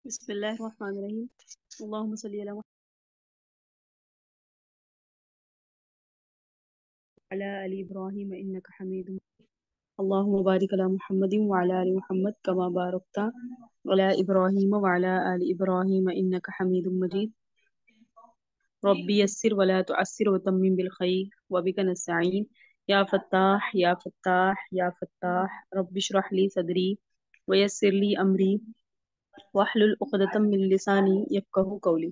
بسم الله الرحمن الرحيم. اللهم صل على محمد وعلى آل إبراهيم إنك حميد مجيد. اللهم بارك على محمد وعلى آل محمد كما باركت على إبراهيم وعلى آل إبراهيم إنك حميد مجيد. ربي يسر ولا تعسر وتمم بالخير وبك نستعين. يا فتاح يا فتاح يا فتاح رب اشرح لي صدري ويسر لي أمري واحلل عقدة من لساني يفقهوا قولي.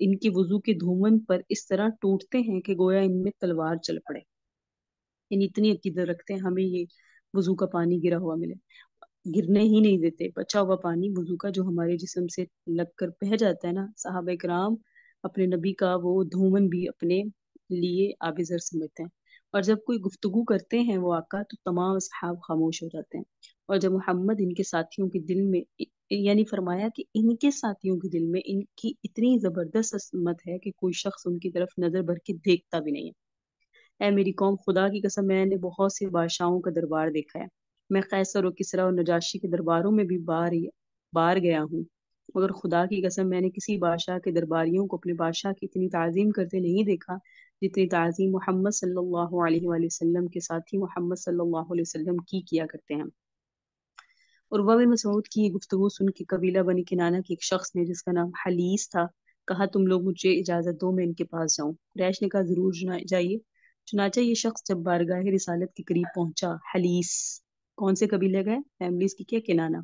ان کے وضو کے دھومن پر اس طرح ٹوٹتے ہیں کہ گویا ان میں تلوار چل پڑے، یعنی اتنی عقیدت رکھتے ہیں ہمیں یہ وضو کا پانی گرا ہوا ملے، گرنے ہی نہیں دیتے بچا ہوا پانی وضو کا جو ہمارے جسم سے لگ کر بہہ جاتا ہے نا۔ صحابہ کرام اپنے نبی کا وہ دھومن بھی اپنے لیے آب زر سمجھتے ہیں، اور جب کوئی گفتگو کرتے ہیں وہ آقا تو تمام اصحاب خاموش ہو جاتے ہیں، اور جب محمد ان کے ساتھیوں کے دل میں، یعنی فرمایا کہ ان کے ساتھیوں کے دل میں ان کی اتنی زبردست عظمت ہے کہ کوئی شخص ان کی طرف نظر بھر کے دیکھتا بھی نہیں ہے۔ اے میری قوم، خدا کی قسم میں نے بہت سے بادشاہوں کا دربار دیکھا ہے، میں قیصر و کسریٰ اور نجاشی کے درباروں میں بھی بار گیا ہوں، مگر خدا کی قسم میں نے کسی بادشاہ کے درباریوں کو اپنے بادشاہ کی اتنی تعظیم کرتے نہیں دیکھا جتنی تعظیم محمد صلی اللہ علیہ وآلہ وسلم کے ساتھی محمد صلی اللہ علیہ وسلم کی کیا کرتے ہیں۔ عروہ بن مسعود کی یہ گفتگو سن کے قبیلہ بنی کنانہ کے ایک شخص نے جس کا نام حلیس تھا کہا، تم لوگ مجھے اجازت دو میں ان کے پاس جاؤں۔ قریش نے کہا، ضرور جائیے۔ چنانچہ یہ شخص جب بارگاہ رسالت کے قریب پہنچا، حلیس کون سے قبیلے گئے؟ فیملیز کی کیا؟ کنانہ۔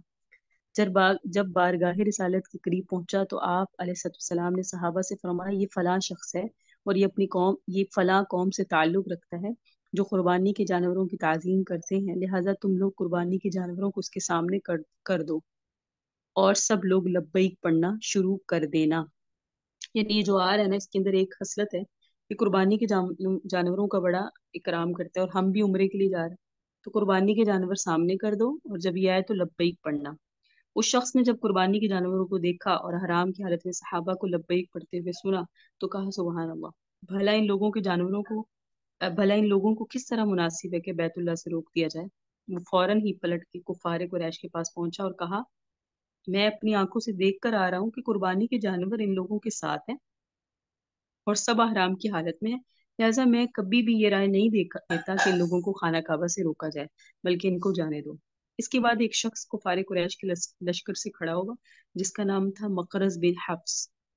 جب بارگاہ رسالت کے قریب پہنچا تو آپ علیہ السلام نے صحابہ سے فرمایا، یہ فلاں شخص ہے اور یہ فلاں قوم سے تعلق رکھتا ہے جو قربانی کے جانوروں کی تعظیم کرتے ہیں، لہٰذا تم لوگ قربانی کے جانوروں کو اس کے سامنے کر دو اور سب لوگ لبیک پڑھنا شروع کر دینا۔ یعنی یہ جو آر ہے نا، اس کے اندر ایک خصلت ہے کہ قربانی کے جانوروں کا بڑا اکرام کرتے ہیں، اور ہم بھی عمرے کے لیے جا رہے ہیں تو قربانی کے جانور سامنے کر دو، اور جب یہ آئے تو لبیک پڑھنا۔ اس شخص نے جب قربانی کے جانوروں کو دیکھا اور حرام کی حالت میں صحابہ کو لبیک پڑھتے ہوئے سنا تو کہا، سبحان اللہ، بھلا ان لوگوں کو کس طرح مناسب ہے کہ بیت اللہ سے روک دیا جائے۔ وہ فوراً ہی پلٹ کے کفار قریش کے پاس پہنچا اور کہا، میں اپنی آنکھوں سے دیکھ کر آ رہا ہوں کہ قربانی کے جانور ان لوگوں کے ساتھ ہیں اور سب احرام کی حالت میں ہے، لہٰذا میں کبھی بھی یہ رائے نہیں دیتا کہ ان لوگوں کو خانہ کعبہ سے روکا جائے، بلکہ ان کو جانے دو۔ اس کے بعد ایک شخص کفار قریش کے لشکر سے کھڑا ہوگا جس کا نام تھا مقرز بن حفص۔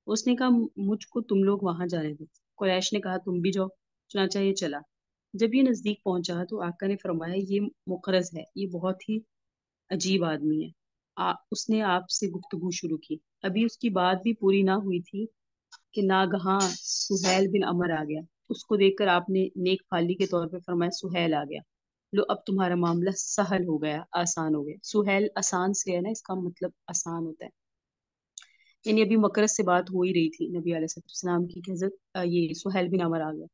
اس نے کہا، مجھ کو تم لوگ وہاں جانے دو۔ قریش نے کہا، تم بھی جاؤ۔ چنانچہ یہ چلا۔ جب یہ نزدیک پہنچا تو آقا نے فرمایا، یہ مقرز ہے، یہ بہت ہی عجیب آدمی ہے۔ اس نے آپ سے گفتگو شروع کی، ابھی اس کی بات بھی پوری نہ ہوئی تھی کہ ناگہاں سہیل بن عمر آ گیا۔ اس کو دیکھ کر آپ نے نیک خالی کے طور پہ فرمایا، سہیل آ گیا، لو اب تمہارا معاملہ سہل ہو گیا، آسان ہو گیا۔ سہیل آسان سے ہے نا، اس کا مطلب آسان ہوتا ہے، یعنی ابھی مکرس سے بات ہو ہی رہی تھی نبی علیہ السلام کی کہ حضرت یہ سہیل بن عمر آ گیا۔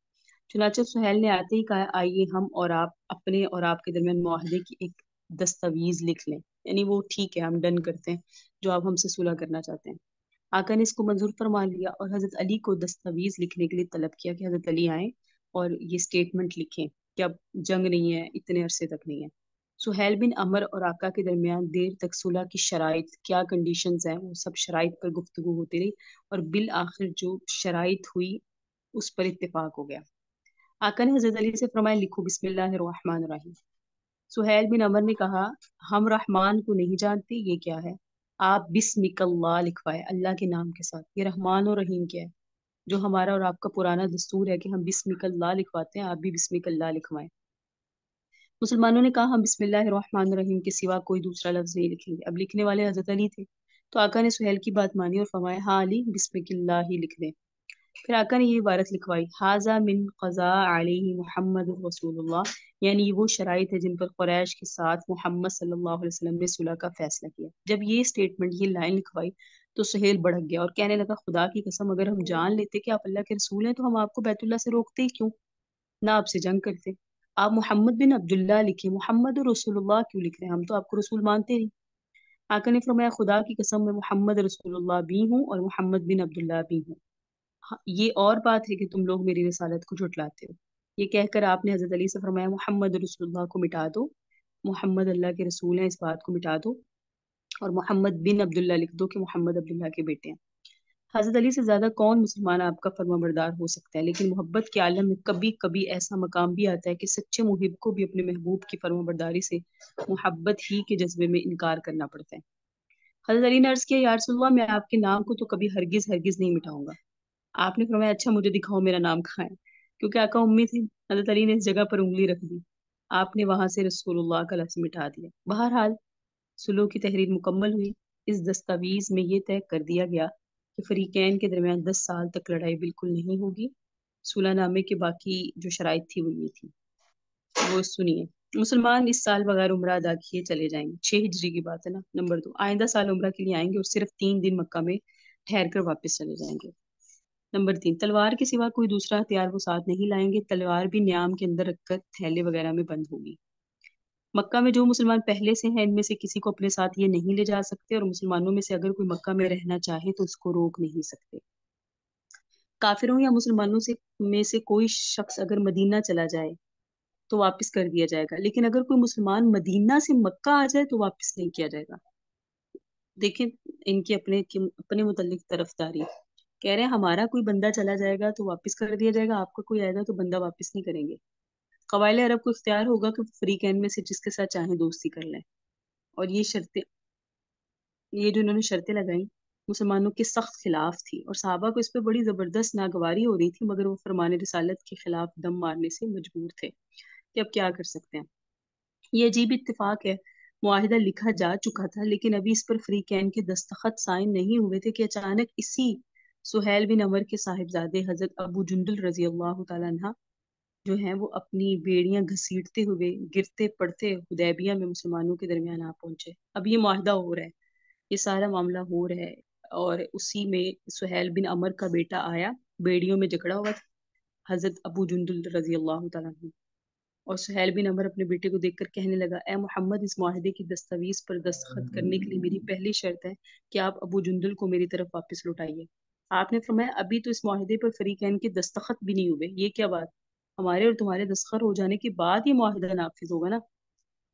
چنانچہ سہیل نے آتے ہی کہا، آئیے ہم اور آپ اپنے اور آپ کے درمیان معاہدے کی ایک دستاویز لکھ لیں، یعنی وہ ٹھیک ہے، ہم ڈن کرتے ہیں جو آپ ہم سے صلح کرنا چاہتے ہیں۔ آقا نے اس کو منظور فرما لیا اور حضرت علی کو دستاویز لکھنے کے لیے طلب کیا کہ حضرت علی آئیں اور یہ سٹیٹمنٹ لکھیں کہ اب جنگ نہیں ہے، اتنے عرصے تک نہیں ہے۔ سہیل بن عمر اور آقا کے درمیان دیر تک صلح کی شرائط، کیا کنڈیشنز ہیں، وہ سب شرائط پر گفتگو ہوتی رہی، اور بالآخر جو شرائط ہوئی اس پر اتفاق ہو گیا۔ آقا نے حضرت علی سے فرمایا، لکھو بسم اللہ الرحمن الرحیم۔ سہیل بن عمر نے کہا، ہم رحمان کو نہیں جانتے، یہ کیا ہے؟ آپ بسمک اللہ لکھوائے، اللہ کے نام کے ساتھ۔ یہ رحمان اور رحیم کیا ہے؟ جو ہمارا اور آپ کا پرانا دستور ہے کہ ہم بسمک اللہ لکھواتے ہیں، آپ بھی بسمک اللہ لکھوائیں۔ مسلمانوں نے کہا، ہم بسم اللہ الرحمن الرحیم کے سوا کوئی دوسرا لفظ نہیں لکھیں گے۔ اب لکھنے والے حضرت علی تھے تو آقا نے سہیل کی بات مانی اور فرمایا، ہاں علی، بسمک اللہ ہی لکھ دیں۔ پھر آقا نے یہ عبارت لکھوائی، حاذا من قضاء علیہ محمد رسول اللہ، یعنی وہ شرائط ہے جن پر قریش کے ساتھ محمد صلی اللہ علیہ وسلم نے صلح کا فیصلہ کیا۔ جب یہ سٹیٹمنٹ، یہ لائن لکھوائی تو سہیل بڑھک گیا اور کہنے لگا، خدا کی قسم، اگر ہم جان لیتے کہ آپ اللہ کے رسول ہیں تو ہم آپ کو بیت اللہ سے روکتے ہی کیوں، نہ آپ سے جنگ کرتے۔ آپ محمد بن عبداللہ لکھیں، محمد رسول اللہ کیوں لکھ رہے ہیں، ہم تو آپ کو رسول مانتے نہیں۔ آقا نے فرمایا، خدا کی قسم میں محمد رسول اللہ بھی ہوں اور محمد بن عبداللہ بھی ہوں۔ یہ اور بات ہے کہ تم لوگ میری رسالت کو جھٹلاتے ہو۔ یہ کہہ کر آپ نے حضرت علی سے فرمایا، محمد رسول اللہ کو مٹا دو، محمد اللہ کے رسول ہیں، اس بات کو مٹا دو، اور محمد بن عبداللہ لکھ دو کہ محمد عبداللہ کے بیٹے ہیں۔ حضرت علی سے زیادہ کون مسلمان آپ کا فرما بردار ہو سکتا ہے، لیکن محبت کے عالم میں کبھی کبھی ایسا مقام بھی آتا ہے کہ سچے محب کو بھی اپنے محبوب کی فرما برداری سے محبت ہی کے جذبے میں انکار کرنا پڑتا ہے۔ حضرت علی نے عرض کیا، یا رسول اللہ، میں آپ کے نام کو تو کبھی ہرگز ہرگز نہیں مٹاؤں گا۔ آپ نے فرمایا، اچھا مجھے دکھاؤ میرا نام کہاں ہے، کیونکہ آقا امی تھے۔ حضرت علی نے اس جگہ پر انگلی رکھ دی، آپ نے وہاں سے رسول اللہ کا لفظ مٹا دیا۔ بہرحال صلح کی تحریر مکمل ہوئی۔ اس دستاویز میں یہ طے کر دیا گیا کہ فریقین کے درمیان 10 سال تک لڑائی بالکل نہیں ہوگی۔ صلح نامے کے باقی جو شرائط تھی وہ یہ تھی، وہ سنیے۔ مسلمان اس سال بغیر عمرہ ادا کیے چلے جائیں گے، 6 ہجری کی بات ہے نا۔ نمبر 2، آئندہ سال عمرہ کے لیے آئیں گے اور صرف 3 دن مکہ میں ٹھہر کر واپس چلے جائیں گے۔ نمبر 3، تلوار کے سوا کوئی دوسرا ہتھیار وہ ساتھ نہیں لائیں گے، تلوار بھی نیام کے اندر رکھ کر تھیلے وغیرہ میں بند ہوگی۔ مکہ میں جو مسلمان پہلے سے ہیں ان میں سے کسی کو اپنے ساتھ یہ نہیں لے جا سکتے، اور مسلمانوں میں سے اگر کوئی مکہ میں رہنا چاہے تو اس کو روک نہیں سکتے۔ کافروں یا مسلمانوں میں سے کوئی شخص اگر مدینہ چلا جائے تو واپس کر دیا جائے گا، لیکن اگر کوئی مسلمان مدینہ سے مکہ آ جائے تو واپس نہیں کیا جائے گا۔ دیکھیں ان کی اپنے متعلق طرفداری، کہہ رہے ہیں ہمارا کوئی بندہ چلا جائے گا تو واپس کر دیا جائے گا، آپ کا کوئی آئے گا تو بندہ واپس نہیں کریں گے۔ قبائل عرب کو اختیار ہوگا کہ فریقین میں سے جس کے ساتھ چاہیں دوستی کر لیں، اور یہ جو انہوں نے شرطیں لگائیں مسلمانوں کے سخت خلاف تھی، اور صحابہ کو اس پہ بڑی زبردست ناگواری ہو رہی تھی، مگر وہ فرمان رسالت کے خلاف دم مارنے سے مجبور تھے کہ اب کیا کر سکتے ہیں۔ یہ عجیب اتفاق ہے، معاہدہ لکھا جا چکا تھا لیکن ابھی اس پر فریقین کے دستخط سائن نہیں ہوئے تھے کہ اچانک اسی سہیل بن عمر کے صاحبزادے حضرت ابو جندل رضی اللہ تعالیٰ عنہ جو ہیں وہ اپنی بیڑیاں گھسیٹتے ہوئے گرتے پڑتے حدیبیہ میں مسلمانوں کے درمیان آ پہنچے۔ اب یہ معاہدہ ہو رہا ہے، یہ سارا معاملہ ہو رہا ہے، اور اسی میں سہیل بن عمر کا بیٹا آیا، بیڑیوں میں جکڑا ہوا تھا حضرت ابو جندل رضی اللہ تعالیٰ عنہ، اور سہیل بن عمر اپنے بیٹے کو دیکھ کر کہنے لگا، اے محمد، اس معاہدے کی دستاویز پر دستخط کرنے کے لیے میری پہلی شرط ہے کہ آپ ابو جندل کو میری طرف واپس لوٹائیے۔ آپ نے فرمایا ابھی تو اس معاہدے پر فریقین کے دستخط بھی نہیں ہوئے، یہ کیا بات، ہمارے اور تمہارے دستخط ہو جانے کے بعد یہ معاہدہ نافذ ہوگا نا؟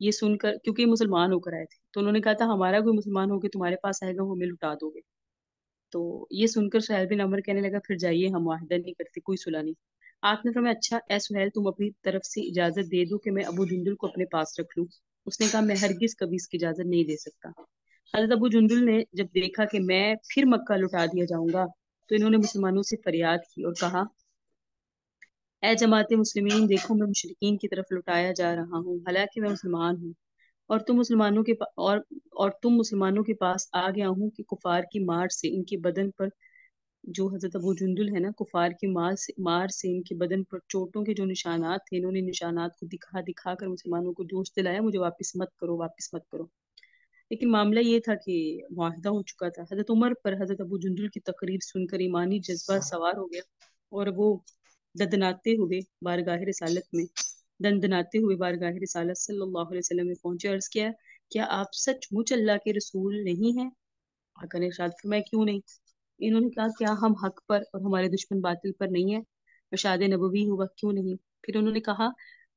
یہ سن کر، کیونکہ یہ مسلمان ہو کر آئے تھے تو انہوں نے کہا تھا ہمارا کوئی مسلمان ہو کے تمہارے پاس آئے گا وہ ہمیں لٹا دو گے۔ تو یہ سن کر سہیل بن عمر کہنے لگا پھر جائیے، ہم معاہدہ نہیں کرتے، کوئی صلح نہیں۔ آپ نے فرمایا اچھا اے سہیل، تم اپنی طرف سے اجازت دے دو کہ میں ابو جندل کو اپنے پاس رکھ لوں۔ اس نے کہا میں ہرگز کبھی اس کی اجازت نہیں دے سکتا۔ حضرت ابو جندل نے جب دیکھا کہ میں پھر مکہ لٹا دیا جاؤں گا تو انہوں نے مسلمانوں سے فریاد کی اور کہا، اے جماعت مسلمین، دیکھو میں مشرکین کی طرف لٹایا جا رہا ہوں، حالانکہ میں مسلمان ہوں، اور تم مسلمانوں کے پاس آ گیا ہوں کہ کفار کی مار سے ان کے بدن پر، جو حضرت ابو جندل ہے نا، کفار کی مار سے ان کے بدن پر چوٹوں کے جو نشانات تھے، انہوں نے نشانات کو دکھا دکھا کر مسلمانوں کو جوش دلایا، مجھے واپس مت کرو، واپس مت کرو۔ لیکن معاملہ یہ تھا کہ معاہدہ ہو چکا تھا۔ حضرت عمر پر حضرت ابو جندل کی تقریر سن کر ایمانی جذبہ سوار ہو گیا، اور وہ دندناتے ہوئے بارگاہ رسالت صلی اللہ علیہ وسلم میں پہنچے، عرض کیا، کیا آپ سچ مچ اللہ کے رسول نہیں ہیں؟ آقا نے ارشاد فرمایا کیوں نہیں؟ انہوں نے کہا کیا ہم حق پر اور ہمارے دشمن باطل پر نہیں ہیں؟ ارشاد نبوی ہوا کیوں نہیں؟ پھر انہوں نے کہا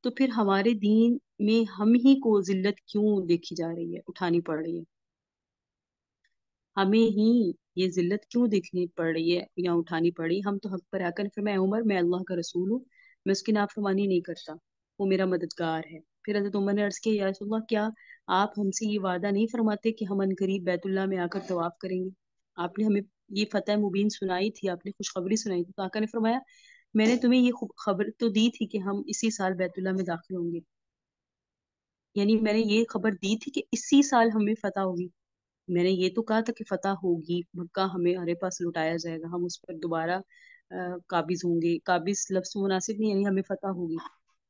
تو پھر ہمارے دین میں ہم ہی کو ذلت کیوں دیکھی جا رہی ہے، اٹھانی پڑ رہی ہے، ہمیں ہی یہ ذلت کیوں دیکھنی پڑ رہی ہے یا اٹھانی پڑ رہی ہے؟ ہم تو حق پر آ کر فرمایا عمر میں اللہ کا رسول ہوں، میں اس کی نافرمانی نہیں کرتا، وہ میرا مددگار ہے۔ پھر حضرت عمر نے عرض کیا یا رسول اللہ، کیا آپ ہم سے یہ وعدہ نہیں فرماتے کہ ہم عنقریب بیت اللہ میں آ کر طواف کریں گے؟ آپ نے ہمیں یہ فتح مبین سنائی تھی، آپ نے خوشخبری سنائی تھی، تو آقا نے فرمایا میں نے تمہیں یہ خبر تو دی تھی کہ ہم اسی سال بیت اللہ میں داخل ہوں گے، یعنی میں نے یہ خبر دی تھی کہ اسی سال ہمیں فتح ہوگی، میں نے یہ تو کہا تھا کہ فتح ہوگی، مکہ ہمارے پاس لوٹایا جائے گا، ہم اس پر دوبارہ قابض ہوں گے، قابض لفظ مناسب نہیں، یعنی ہمیں فتح ہوگی،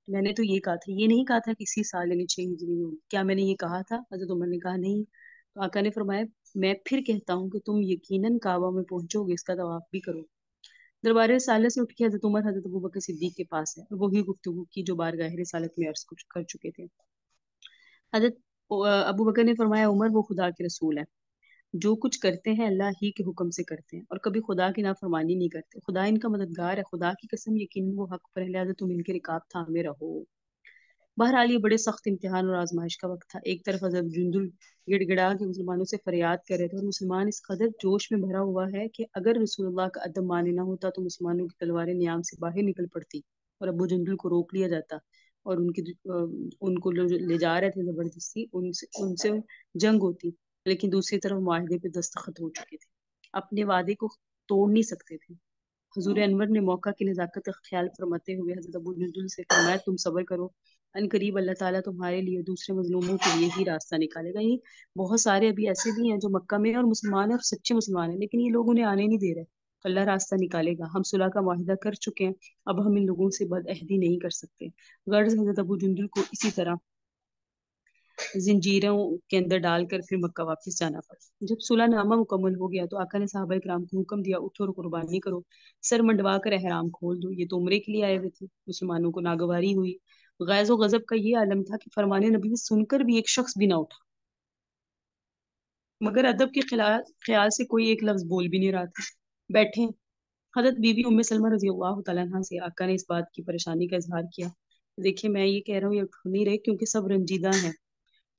میں نے تو یہ کہا تھا، یہ نہیں کہا تھا کہ اسی سال یعنی 6 ہجری میں ہوگی، کیا میں نے یہ کہا تھا؟ حضرت عمر نے کہا نہیں۔ تو آقا نے فرمایا میں پھر کہتا ہوں کہ تم یقیناً کعبہ میں پہنچو گے، اس کا طواف بھی کرو۔ دربار رسالت سے اٹھ کے حضرت عمر حضرت ابوبکر صدیق کے پاس ہے، اور وہی گفتگو کی جو بارگاہ رسالت میں عرض کر چکے تھے۔ حضرت ابو بکر نے فرمایا عمر وہ خدا کے رسول ہے، جو کچھ کرتے ہیں اللہ ہی کے حکم سے کرتے ہیں اور کبھی خدا کی نافرمانی نہیں کرتے، خدا ان کا مددگار ہے، خدا کی قسم یقین وہ حق پر ہے، لہٰذا تم ان کے رکاب تھامے رہو۔ بہرحال یہ بڑے سخت امتحان اور آزمائش کا وقت تھا۔ ایک طرف حضرت جندل گڑ گڑا کے مسلمانوں سے فریاد کر رہے تھے، اور مسلمان اس قدر جوش میں بھرا ہوا ہے کہ اگر رسول اللہ کا عدم مانے نہ ہوتا تو مسلمانوں کی تلواریں نیام سے باہر نکل پڑتی اور ابو جندل کو روک لیا جاتا، اور ان کو لے جا رہے تھے زبردستی، ان سے جنگ ہوتی، لیکن دوسری طرف معاہدے پہ دستخط ہو چکے تھے، اپنے وعدے کو توڑ نہیں سکتے تھے۔ حضور انور نے موقع کی نزاکت کا خیال فرماتے ہوئے حضرت ابو جندل سے فرمایا تم صبر کرو، ان قریب اللہ تعالیٰ تمہارے لیے دوسرے مظلوموں کے لیے ہی راستہ نکالے گا۔ یہ بہت سارے ابھی ایسے بھی ہیں جو مکہ میں ہیں اور مسلمان ہیں اور سچے مسلمان ہیں، لیکن یہ لوگ انہیں آنے نہیں دے رہے۔ تو اللہ راستہ نکالے گا، ہم صلح کا معاہدہ کر چکے ہیں، اب ہم ان لوگوں سے بد عہدی نہیں کر سکتے۔ غرض حضرت ابو جندل کو اسی طرح زنجیروں کے اندر ڈال کر پھر مکہ واپس جانا پڑا۔ جب صلح نامہ مکمل ہو گیا تو آقا نے صحابہ کرام کو حکم دیا، اٹھو اور قربانی کرو، سر منڈوا کر احرام کھول دو۔ یہ تو عمرے کے لیے آئے ہوئے تھے۔ مسلمانوں کو ناگواری ہوئی، غیظ و غضب کا یہ عالم تھا کہ فرمان نبی سن کر بھی ایک شخص بھی نہ اٹھا، مگر ادب کے خیال سے کوئی ایک لفظ بول بھی نہیں رہا تھا۔ بیٹھے حضرت بی بی ام سلمہ رضی اللہ تعالیٰ عنہ سے آقا نے اس بات کی پریشانی کا اظہار کیا، دیکھیں میں یہ کہہ رہا ہوں یہ اٹھ نہیں رہے کیونکہ سب رنجیدہ ہیں۔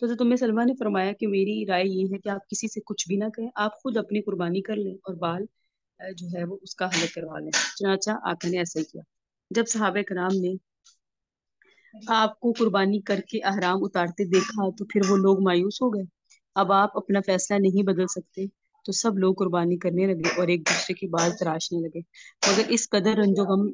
تو حضرت ام سلمہ نے فرمایا کہ میری رائے یہ ہے کہ آپ کسی سے کچھ بھی نہ کہیں، آپ خود اپنی قربانی کر لیں اور بال جو ہے وہ اس کا حلق کروا لیں۔ چنانچہ آقا نے ایسا ہی کیا۔ جب صحابہ کرام نے آپ کو قربانی کر کے احرام اتارتے دیکھا تو پھر وہ لوگ مایوس ہو گئے۔ اب آپ اپنا فیصلہ نہیں بدل سکتے، تو سب لوگ قربانی کرنے لگے اور ایک دوسرے کی بال تراشنے لگے، مگر اس قدر رنج و غم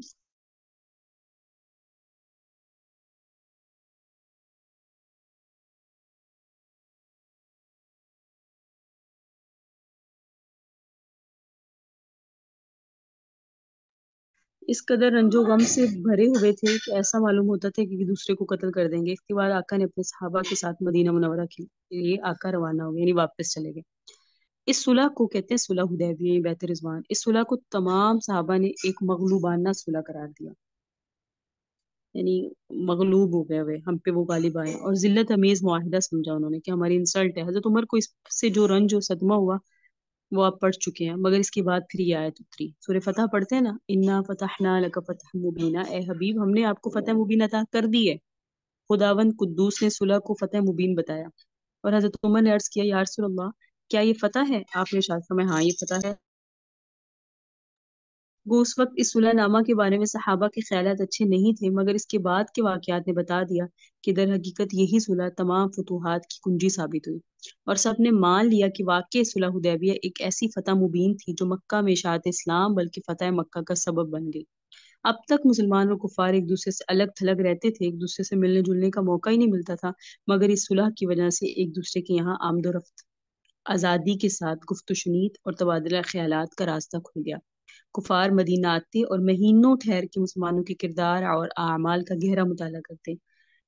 اس قدر رنج و غم سے بھرے ہوئے تھے کہ ایسا معلوم ہوتا تھا کہ ایک دوسرے کو قتل کر دیں گے۔ اس کے بعد آقا نے اپنے صحابہ کے ساتھ مدینہ منورہ کے لیے آقا روانہ ہو گئے، یعنی واپس چلے گئے۔ اس صلح کو کہتے ہیں صلح حدیبیہ، بیت رضوان۔ اس صلح کو تمام صحابہ نے ایک مغلوبانہ صلح قرار دیا، یعنی مغلوب ہو گئے ہوئے، ہم پہ وہ غالب آئے، اور ذلت امیز معاہدہ سمجھا انہوں نے کہ ہماری انسلٹ ہے۔ حضرت عمر کو اس سے جو رنج و صدمہ ہوا وہ آپ پڑھ چکے ہیں، مگر اس کے بعد پھر یہ آیت اتری۔ سورہ فتح پڑھتے ہیں نا، انا فتحنا لک فتح مبینہ، اے حبیب ہم نے آپ کو فتح مبین عطا کر دی ہے۔ خداوند قدوس نے صلح کو فتح مبین بتایا، اور حضرت عمر نے عرض کیا یا رسول اللہ کیا یہ فتح ہے؟ آپ نے ارشاد فرمایا ہاں یہ فتح ہے۔ وہ اس وقت اس صلح نامہ کے بارے میں صحابہ کے خیالات اچھے نہیں تھے، مگر اس کے بعد کے واقعات نے بتا دیا کہ در حقیقت یہی صلح تمام فتوحات کی کنجی ثابت ہوئی، اور سب نے مان لیا کہ واقع صلح حدیبیہ ایک ایسی فتح مبین تھی جو مکہ میں اشاعت اسلام بلکہ فتح مکہ کا سبب بن گئی۔ اب تک مسلمان اور کفار ایک دوسرے سے الگ تھلگ رہتے تھے، ایک دوسرے سے ملنے جلنے کا موقع ہی نہیں ملتا تھا، مگر اس صلح کی وجہ سے ایک دوسرے کے یہاں آمد و رفت آزادی کے ساتھ گفت و شنید اور تبادلہ خیالات کا راستہ کھل گیا۔ کفار مدینہ آتے اور مہینوں ٹھہر کے مسلمانوں کے کردار اور اعمال کا گہرا مطالعہ کرتے،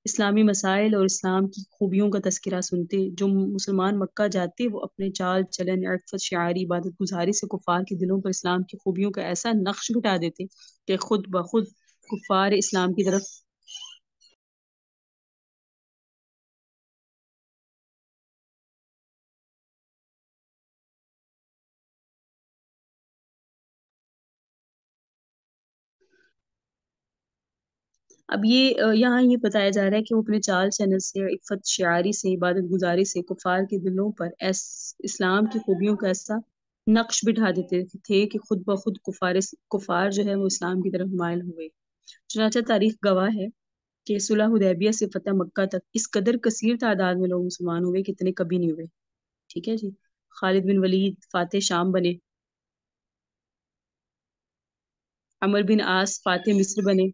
اسلامی مسائل اور اسلام کی خوبیوں کا تذکرہ سنتے۔ جو مسلمان مکہ جاتے وہ اپنے چال چلن، عرفت، شعاری، عبادت گزاری سے کفار کے دلوں پر اسلام کی خوبیوں کا ایسا نقش بٹا دیتے کہ خود بخود کفار اسلام کی طرف اب یہ یہاں یہ بتایا جا رہا ہے کہ وہ اپنے چال چلن سے، عفت شعاری سے، عبادت گزاری سے کفار کے دلوں پر اسلام کی خوبیوں کا ایسا نقش بٹھا دیتے تھے کہ خود بخود کفار جو ہے وہ اسلام کی طرف مائل ہوئے۔ چنانچہ تاریخ گواہ ہے کہ صلح حدیبیہ سے فتح مکہ تک اس قدر کثیر تعداد میں لوگ مسلمان ہوئے کہ اتنے کبھی نہیں ہوئے۔ ٹھیک ہے جی، خالد بن ولید فاتح شام بنے، عمر بن عاص فاتح مصر بنے،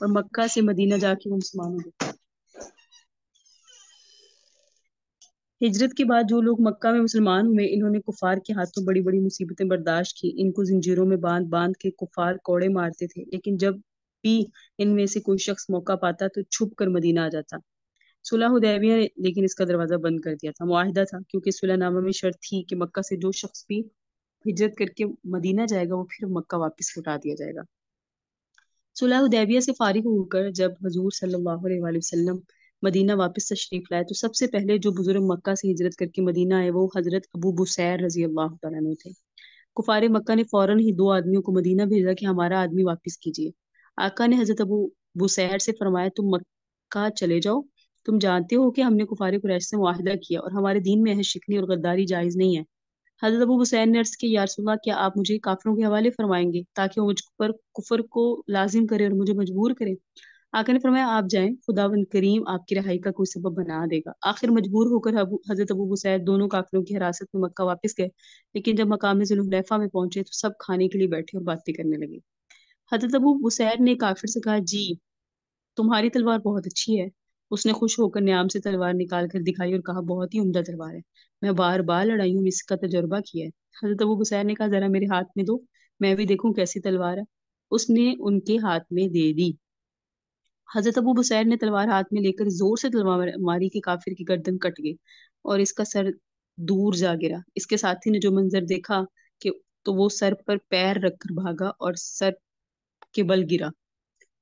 اور مکہ سے مدینہ جا کے وہ مسلمان ہوئے۔ ہجرت کے بعد جو لوگ مکہ میں مسلمان ہوئے انہوں نے کفار کے ہاتھوں بڑی بڑی مصیبتیں برداشت کی، ان کو زنجیروں میں باندھ باندھ کے کفار کوڑے مارتے تھے، لیکن جب بھی ان میں سے کوئی شخص موقع پاتا تو چھپ کر مدینہ آ جاتا۔ صلح حدیبیہ نے لیکن اس کا دروازہ بند کر دیا تھا، معاہدہ تھا کیونکہ صلح نامہ میں شرط تھی کہ مکہ سے جو شخص بھی ہجرت کر کے مدینہ جائے گا وہ پھر مکہ واپس لوٹا دیا جائے گا۔ صلح حدیبیہ سے فارغ ہو کر جب حضور صلی اللہ علیہ وآلہ وسلم مدینہ واپس تشریف لائے تو سب سے پہلے جو بزرگ مکہ سے ہجرت کر کے مدینہ آئے وہ حضرت ابو بصیر رضی اللہ تعالیٰ عنہ تھے۔ کفار مکہ نے فوراً ہی دو آدمیوں کو مدینہ بھیجا کہ ہمارا آدمی واپس کیجیے۔ آقا نے حضرت ابو بصیر سے فرمایا تم مکہ چلے جاؤ، تم جانتے ہو کہ ہم نے کفار قریش سے معاہدہ کیا اور ہمارے دین میں ہے شکنی اور غداری جائز نہیں ہے۔ حضرت ابو حسین نے عرض کیا یا رسول اللہ کیا آپ مجھے کافروں کے حوالے فرمائیں گے تاکہ وہ مجھ پر کفر کو لازم کرے اور مجھے مجبور کرے؟ آقا نے فرمایا آپ جائیں، خداوند کریم آپ کی رہائی کا کوئی سبب بنا دے گا۔ آخر مجبور ہو کر حضرت ابو حسین دونوں کافروں کی حراست میں مکہ واپس گئے، لیکن جب مقام ذوالحلیفہ میں پہنچے تو سب کھانے کے لیے بیٹھے اور باتیں کرنے لگے۔ حضرت ابو حسین نے کافر سے کہا جی تمہاری تلوار بہت اچھی ہے۔ اس نے خوش ہو کر نیام سے تلوار نکال کر دکھائی اور کہا بہت ہی عمدہ تلوار ہے، میں بار بار لڑائیوں میں اس کا تجربہ کیا ہے۔ حضرت ابو بصیر نے کہا ذرا میرے ہاتھ میں دو، میں بھی دیکھوں کیسی تلوار ہے۔ اس نے ان کے ہاتھ میں دے دی۔ حضرت ابو بصیر نے تلوار ہاتھ میں لے کر زور سے تلوار ماری کہ کافر کی گردن کٹ گئی اور اس کا سر دور جا گرا۔ اس کے ساتھی نے جو منظر دیکھا کہ تو وہ سر پر پیر رکھ کر بھاگا اور سر کے بل گرا۔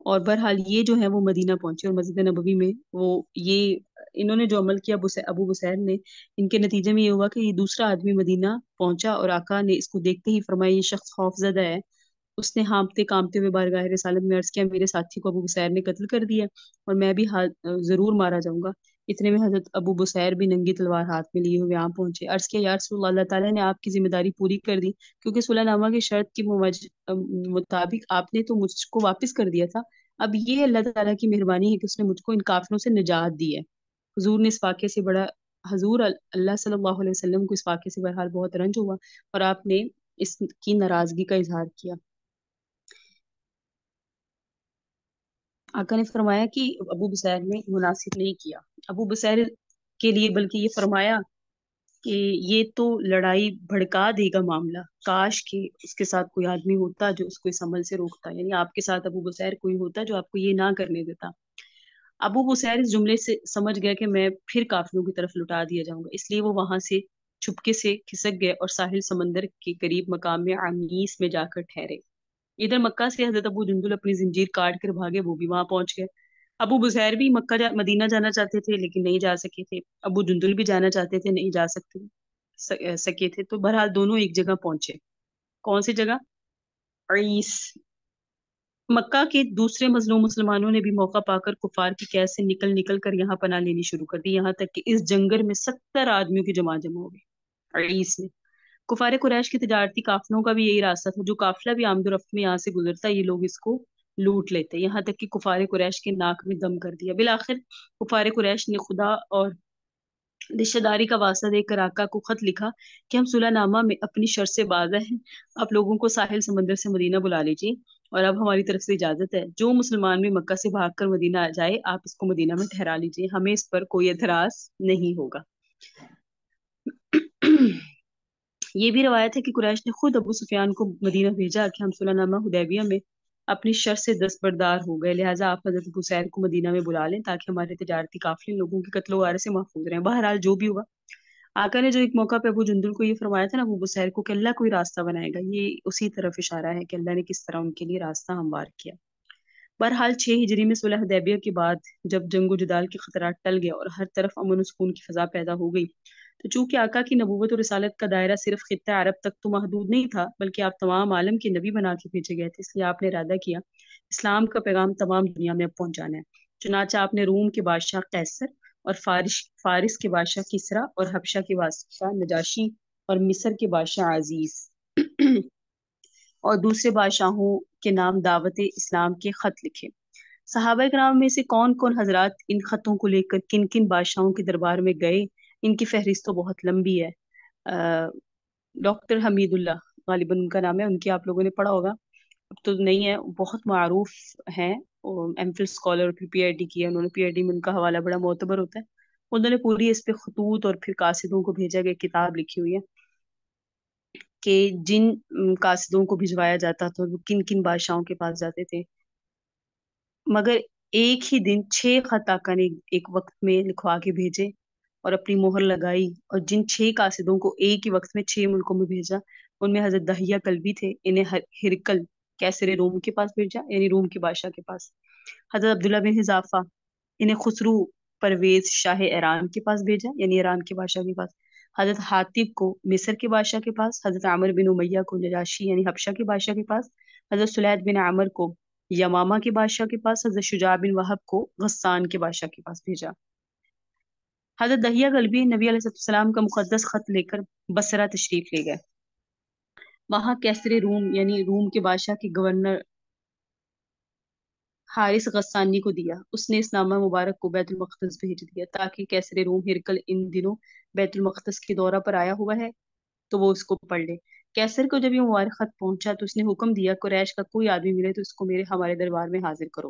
اور بہرحال یہ جو ہے وہ مدینہ پہنچے اور مسجد نبوی میں وہ یہ انہوں نے جو عمل کیا ابو بصیر نے، ان کے نتیجے میں یہ ہوا کہ یہ دوسرا آدمی مدینہ پہنچا اور آقا نے اس کو دیکھتے ہی فرمایا یہ شخص خوف زدہ ہے۔ اس نے ہانپتے کانپتے ہوئے بارگاہ رسالت میں عرض کیا میرے ساتھی کو ابو بصیر نے قتل کر دیا اور میں بھی ضرور مارا جاؤں گا۔ اتنے میں حضرت ابو بصیر بھی ننگی تلوار ہاتھ میں لیے ہوئے وہاں پہنچے۔ عرض کیا یا رسول اللہ، اللہ تعالیٰ نے آپ کی ذمہ داری پوری کر دی، کیونکہ صلح نامہ کی شرط کے مطابق آپ نے تو مجھ کو واپس کر دیا تھا، اب یہ اللہ تعالیٰ کی مہربانی ہے کہ اس نے مجھ کو ان کافروں سے نجات دی ہے۔ حضور نے اس واقعے سے بڑا حضور اللہ صلی اللہ علیہ وسلم کو اس واقعے سے بہرحال بہت رنج ہوا اور آپ نے اس کی ناراضگی کا اظہار کیا۔ آقا نے فرمایا کہ ابو بصیر نے مناسب نہیں کیا ابو بصیر کے لیے، بلکہ یہ فرمایا کہ یہ تو لڑائی بھڑکا دے گا معاملہ، کاش کہ اس کے ساتھ کوئی آدمی ہوتا جو اس کو اس عمل سے روکتا، یعنی آپ کے ساتھ ابو بصیر کوئی ہوتا جو آپ کو یہ نہ کرنے دیتا۔ ابو بصیر اس جملے سے سمجھ گیا کہ میں پھر کافروں کی طرف لٹا دیا جاؤں گا، اس لیے وہ وہاں سے چھپکے سے کھسک گئے اور ساحل سمندر کے قریب مقام میں عمیس میں جا کر ٹھہرے۔ ادھر مکہ سے حضرت ابو جندل اپنی زنجیر کاٹ کر بھاگے، وہ بھی وہاں پہنچ گئے۔ ابو بصیر بھی مدینہ جانا چاہتے تھے لیکن نہیں جا سکے تھے، ابو جندل بھی جانا چاہتے تھے نہیں جا سکے تھے، تو بہرحال دونوں ایک جگہ پہنچے۔ کون سی جگہ؟ عیس۔ مکہ کے دوسرے مظلوم مسلمانوں نے بھی موقع پا کر کفار کی قید سے نکل نکل کر یہاں پناہ لینی شروع کر دی، یہاں تک کہ اس جنگل میں 70 آدمیوں کی جمع ہو گئی عیس میں۔ کفار قریش کے تجارتی قافلوں کا بھی یہی راستہ تھا، جو قافلہ بھی آمد و رفت میں یہاں سے گزرتا یہ لوگ اس کو لوٹ لیتے، یہاں تک کہ کفار قریش کے ناک میں دم کر دیا۔ بالآخر کفار قریش نے خدا اور رشتہ داری کا واسطہ دے کر آقا کو خط لکھا کہ ہم صلح نامہ میں اپنی شرط سے باز ہیں، آپ لوگوں کو ساحل سمندر سے مدینہ بلا لیجیے اور اب ہماری طرف سے اجازت ہے، جو مسلمان بھی مکہ سے بھاگ کر مدینہ آ جائے آپ اس کو مدینہ میں ٹھہرا لیجیے، ہمیں اس پر کوئی اعتراض نہیں ہوگا۔ یہ بھی روایت ہے کہ قریش نے خود ابو سفیان کو مدینہ بھیجا کہ ہم صلح نامہ حدیبیہ میں اپنی شرط سے دستبردار ہو گئے، لہٰذا آپ حضرت ابو سیر کو مدینہ میں بلا لیں تاکہ ہمارے تجارتی قافلے لوگوں کے قتل و غارت سے محفوظ رہیں۔ بہرحال جو بھی ہوا، آقا نے جو ایک موقع پہ ابو جندل کو یہ فرمایا تھا نا ابو بصیر کو کہ اللہ کوئی راستہ بنائے گا، یہ اسی طرف اشارہ ہے کہ اللہ نے کس طرح ان کے لیے راستہ ہموار کیا۔ بہرحال 6 ہجری میں صلح حدیبیہ کے بعد جب جنگ و جدال کے خطرات ٹل گئے اور ہر طرف امن و سکون کی فضا پیدا ہو گئی، تو چونکہ آقا کی نبوت اور رسالت کا دائرہ صرف خطہ عرب تک تو محدود نہیں تھا بلکہ آپ تمام عالم کے نبی بنا کے بھیجے گئے تھے، اس لیے آپ نے ارادہ کیا اسلام کا پیغام تمام دنیا میں اب پہنچانا ہے۔ چنانچہ آپ نے روم کے بادشاہ قیصر اور فارس کے بادشاہ کسرا اور حبشہ کے بادشاہ نجاشی اور مصر کے بادشاہ عزیز اور دوسرے بادشاہوں کے نام دعوت اسلام کے خط لکھے۔ صحابہ کرام میں سے کون کون حضرات ان خطوں کو لے کر کن کن بادشاہوں کے دربار میں گئے، ان کی فہرست تو بہت لمبی ہے۔ ڈاکٹر حمید اللہ غالباً ان کا نام ہے، ان کی آپ لوگوں نے پڑھا ہوگا، اب تو نہیں ہے، بہت معروف ہیں، ایم فل اسکالر، پھر پی ایچ ڈی کیا انہوں نے، پی ایچ ڈی میں ان کا حوالہ بڑا معتبر ہوتا ہے، انہوں نے پوری اس پہ خطوط اور پھر قاصدوں کو بھیجا گیا کتاب لکھی ہوئی ہے کہ جن قاصدوں کو بھجوایا جاتا تھا وہ کن کن بادشاہوں کے پاس جاتے تھے، مگر ایک ہی دن 6 خط آقا نے ایک وقت میں لکھوا کے بھیجے اور اپنی مہر لگائی، اور جن 6 قاصدوں کو ایک ہی وقت میں 6 ملکوں میں بھیجا ان میں حضرت دہیہ کلبی تھے، انہیں ہرکل کیسر روم کے پاس بھیجا، یعنی روم کے بادشاہ کے پاس، حضرت عبداللہ بن حذافہ انہیں خسرو پرویز شاہ ایران کے پاس بھیجا، یعنی ایران کے بادشاہ کے پاس، حضرت حاتب کو مصر کے بادشاہ کے پاس، حضرت عامر بن امیہ کو نجاشی یعنی حبشہ کے بادشاہ کے پاس، حضرت سلید بن عامر کو یمامہ کے بادشاہ کے پاس، حضرت شجاع بن وہب کو غسان کے بادشاہ کے پاس بھیجا۔ حضرت دہیہ کلبی نبی علیہ السلام کا مقدس خط لے کر بصرہ تشریف لے گئے، وہاں کیسر روم یعنی روم کے بادشاہ کے گورنر حارث غسانی کو دیا، اس نے اس نامہ مبارک کو بیت المقدس بھیج دیا تاکہ کیسر روم ہرکل ان دنوں بیت المقدس کے دورہ پر آیا ہوا ہے تو وہ اس کو پڑھ لے۔ کیسر کو جب یہ مبارک خط پہنچا تو اس نے حکم دیا قریش کا کوئی آدمی ملے تو اس کو ہمارے دربار میں حاضر کرو۔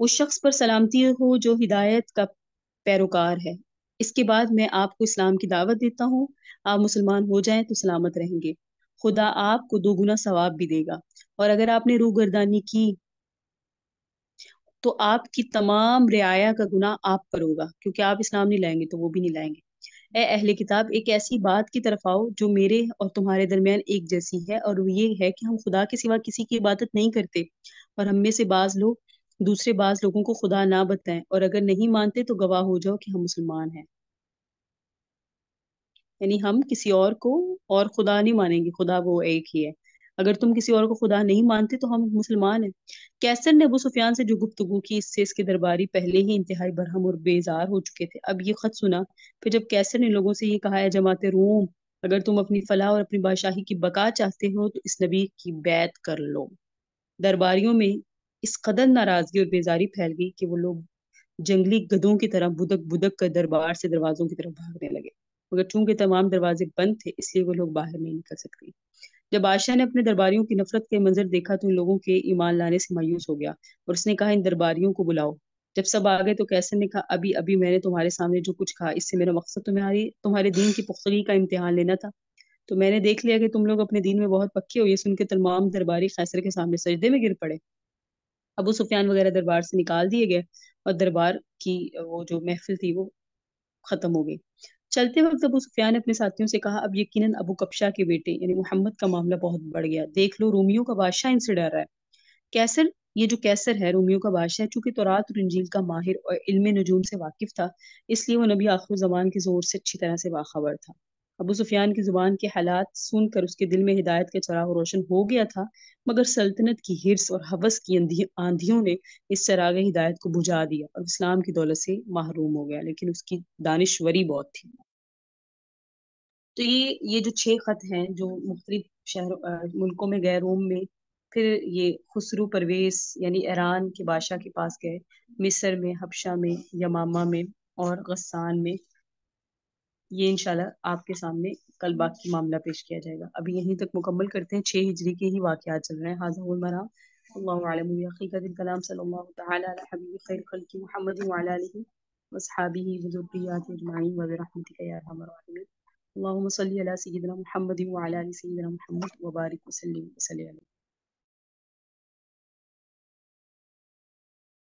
اس شخص پر سلامتی ہو جو ہدایت کا پیروکار ہے۔ اس کے بعد میں آپ کو اسلام کی دعوت دیتا ہوں، آپ مسلمان ہو جائیں تو سلامت رہیں گے، خدا آپ کو دوگنا ثواب بھی دے گا، اور اگر آپ نے روگردانی کی تو آپ کی تمام رعایا کا گناہ آپ پر ہوگا، کیونکہ آپ اسلام نہیں لائیں گے تو وہ بھی نہیں لائیں گے۔ اے اہل کتاب، ایک ایسی بات کی طرف آؤ جو میرے اور تمہارے درمیان ایک جیسی ہے، اور وہ یہ ہے کہ ہم خدا کے سوا کسی کی عبادت نہیں کرتے، اور ہم میں سے بعض لوگ دوسرے بعض لوگوں کو خدا نہ بتائیں، اور اگر نہیں مانتے تو گواہ ہو جاؤ کہ ہم مسلمان ہیں۔ یعنی ہم کسی اور کو اور خدا نہیں مانیں گے، خدا وہ ایک ہی ہے۔ اگر تم کسی اور کو خدا نہیں مانتے تو ہم مسلمان ہیں۔ کیسر نے ابو سفیان سے جو گفتگو کی، اس سے اس کے درباری پہلے ہی انتہائی برہم اور بیزار ہو چکے تھے۔ اب یہ خط سنا، پھر جب کیسر نے لوگوں سے یہ کہا ہے، جماعت روم، اگر تم اپنی فلاح اور اپنی بادشاہی کی بقا چاہتے ہو تو اس نبی کی بیعت کر لو۔ درباریوں میں اس قدر ناراضگی اور بیزاری پھیل گئی کہ وہ لوگ جنگلی گدھوں کی طرح بدک بدک کر دربار سے دروازوں کی طرف بھاگنے لگے، مگر چونکہ تمام دروازے بند تھے اس لیے وہ لوگ باہر نہیں نکل سکتے۔ جب بادشاہ نے اپنے درباریوں کی نفرت کے منظر دیکھا تو ان لوگوں کے ایمان لانے سے مایوس ہو گیا، اور اس نے کہا، ان درباریوں کو بلاؤ۔ جب سب آ گئے تو کیسر نے کہا، ابھی ابھی میں نے تمہارے سامنے جو کچھ کہا، اس سے میرا مقصد تمہارے دین کی پختگی کا امتحان لینا تھا۔ تو میں نے دیکھ لیا کہ تم لوگ اپنے دین میں بہت پکے ہو۔ یہ سن کے تمام درباری قیصر کے سامنے سجدے میں گر پڑے۔ ابو سفیان وغیرہ دربار سے نکال دیے گئے، اور دربار کی وہ جو محفل تھی وہ ختم ہو گئی۔ چلتے وقت ابو سفیان نے اپنے ساتھیوں سے کہا، اب یقیناً ابو کبشہ کے بیٹے یعنی محمد کا معاملہ بہت بڑھ گیا، دیکھ لو رومیوں کا بادشاہ ان سے ڈر رہا ہے۔ کیسر یہ جو کیسر ہے رومیوں کا بادشاہ، چونکہ تورات اور انجیل کا ماہر اور علم نجوم سے واقف تھا، اس لیے وہ نبی آخر زمان کے زور سے اچھی طرح سے باخبر تھا۔ ابو سفیان کی زبان کے حالات سن کر اس کے دل میں ہدایت کا چراغ روشن ہو گیا تھا، مگر سلطنت کی ہرس اور ہوس کی آندھیوں نے اس چراغ ہدایت کو بجھا دیا، اور اسلام کی دولت سے محروم ہو گیا، لیکن اس کی دانشوری بہت تھی۔ تو یہ جو 6 خط ہیں جو مختلف ملکوں میں گئے، روم میں، پھر یہ خسرو پرویز یعنی ایران کے بادشاہ کے پاس گئے، مصر میں، حبشہ میں، یمامہ میں، اور غسان میں۔ یہ انشاءاللہ آپ کے سامنے کل باقی معاملہ پیش کیا جائے گا۔ ابھی یہیں تک مکمل کرتے ہیں، 6 ہجری کے ہی واقعات چل رہے ہیں۔ حاضر المرام اللہ عالم حقیقت الکلام صلی اللہ تعالی علی حبیب خیر خلق محمد وعلی آلہ وصحابہ وذریات اجمعین وبرحمتک یا ارحم الراحمین۔ اللهم صل على سيدنا محمد وعلى ال سيدنا محمد وبارك وسلم وسلم